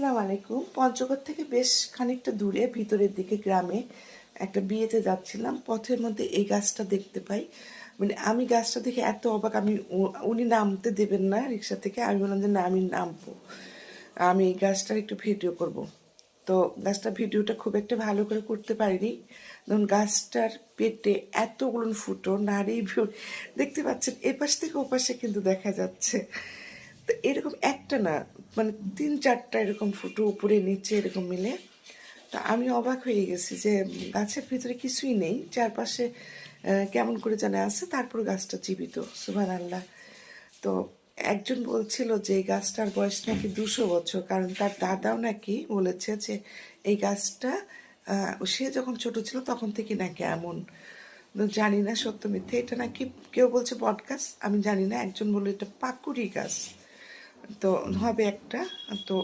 আসসালামু আলাইকুম। পঞ্চগড় থেকে বেশ খানিকটা দূরে ভিতরের দিকে গ্রামে একটা বিয়েতে যাচ্ছিলাম। পথের মধ্যে এই গাছটা দেখতে পাই। মানে আমি গাছটা দেখে এত অবাক, উনি নামতে দেবেন না রিক্সা থেকে। আমি বললাম যে না, আমি নামবো, আমি এই গাছটার একটু ভিডিও করব। তো গাছটার ভিডিওটা খুব একটা ভালো করে করতে পারিনি, ধরুন গাছটার পেটে এতগুলো ফুটো নারী দেখতে পাচ্ছেন, এপাশ থেকে ওপাশে কিন্তু দেখা যাচ্ছে। তো এরকম একটা না, মানে 3-4টা এরকম ফুটো উপরে নিচে এরকম মিলে। তা আমি অবাক হয়ে গেছি যে গাছের ভিতরে কিছুই নেই, চারপাশে কেমন করে জানে আছে, তারপর গাছটা জীবিত। সুবহানাল্লাহ। তো একজন বলছিল যে এই গাছটার বয়স নাকি 200 বছর, কারণ তার দাদাও নাকি বলেছে যে এই গাছটা সে যখন ছোট ছিল তখন থেকে নাকি এমন। জানি না সত্য মিথ্যে, এটা নাকি কেউ বলছে বট গাছ, আমি জানি না। একজন বললো এটা পাকুড়ি গাছ, তো হবে একটা। তো